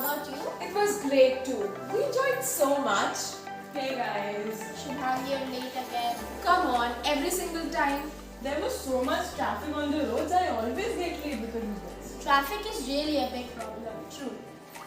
about you? It was great too. We enjoyed so much. Hey guys. Shubhang, you're late again. Come on, every single time. There was so much traffic on the roads, I always get late because of this. Traffic is really a big problem. True.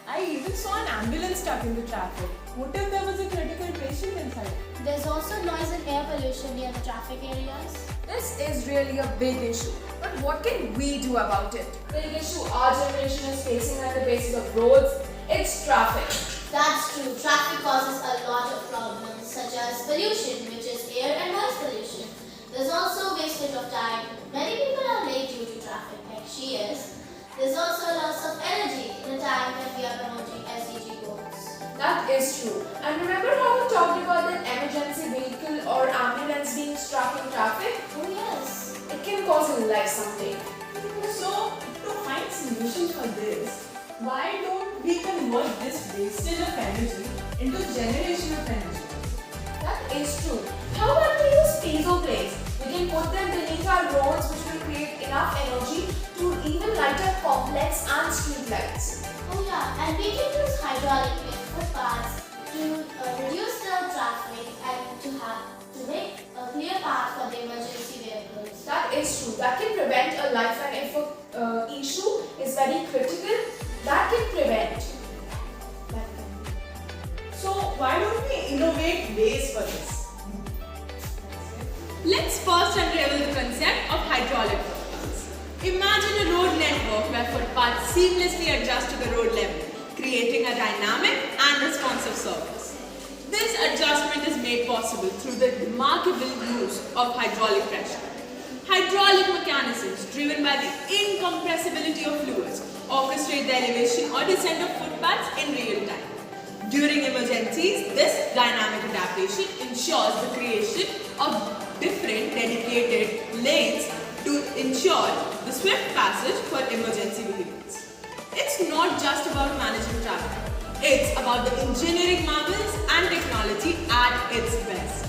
I even saw an ambulance stuck in the traffic. What if there was a critical patient inside? There's also noise and air pollution near the traffic areas. This is really a big issue. But what can we do about it? Big issue our generation is facing at the basis of roads, it's traffic. That's true. Traffic causes a lot of problems such as pollution, which is air and noise pollution. There's also wastage of time. Many people are late due to traffic, like she is. There's also a loss of energy in a time when we are promoting SDG goals. That is true. And remember how we talked about an emergency vehicle or ambulance being stuck in traffic? Oh yes. It can cause a life someday. So, to find solutions for this, why don't we convert this wastage of energy into generation of energy? That is true. How about we use piezo plates? We can put them beneath our roads which will create enough energy to even light up complex and street lights. Oh yeah, and we can use hydraulic footpaths to reduce the traffic and to make a clear path for the emergency vehicles. That is true. That can prevent a life, and if an issue is very critical, that can prevent. So, why don't we innovate ways for this? Let's first unravel the concept of hydraulic footpaths. Imagine a road network where footpaths seamlessly adjust to the road level, creating a dynamic and responsive service. This adjustment is made possible through the remarkable use of hydraulic pressure. Hydraulic mechanisms driven by the incompressibility of fluids orchestrate the elevation or descent of footpaths in real time. During emergencies, this dynamic adaptation ensures the creation of different dedicated lanes to ensure the swift passage for emergency vehicles. It's not just about managing traffic. It's about the engineering marvels and technology at its best.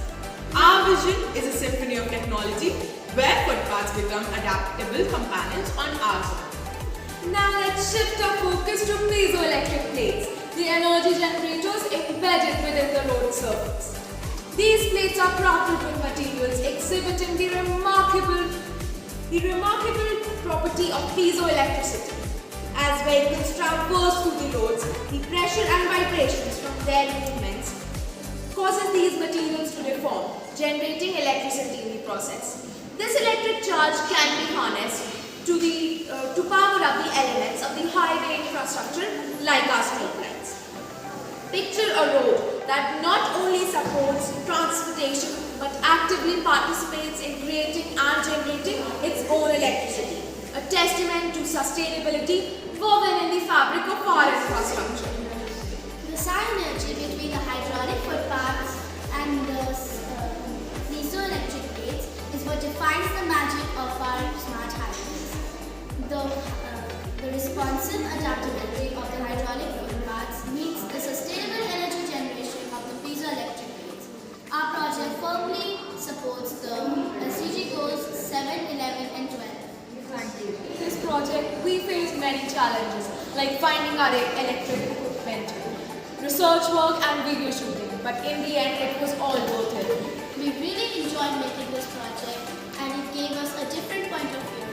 Our vision is a symphony of technology where footpaths become adaptable companions on our road. Now let's shift our focus to piezoelectric plates, the energy generators embedded within the road surface. These plates are crafted with materials exhibiting the remarkable property of piezoelectricity. As vehicles traverse through the roads, the pressure and vibrations from their movements causes these materials to deform, generating electricity in the process. This electric charge can be harnessed to power up the elements of the highway infrastructure like our street lights. Picture a road that not only supports transportation but actively participates in creating and generating its own electricity, a testament to sustainability woven in the fabric of our infrastructure. The synergy between the hydraulic footpaths and the piezoelectric plates is what defines the magic of our smart highways. The responsive adaptability of the hydraulic footpaths meets the sustainable energy generation of the piezoelectric plates. Our project firmly supports the SDG goals 7, 11 and 12. Thank you. In this project, we faced many challenges like finding our electric equipment, research work and video shooting, but in the end it was all worth it. We really enjoyed making this project and it gave us a different point of view.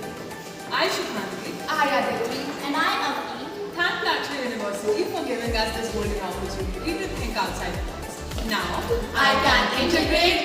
I Shubhangi. I Aditi. And I, Avni, Thank Latvia University for giving us this golden opportunity to think outside the box. Now, I can integrate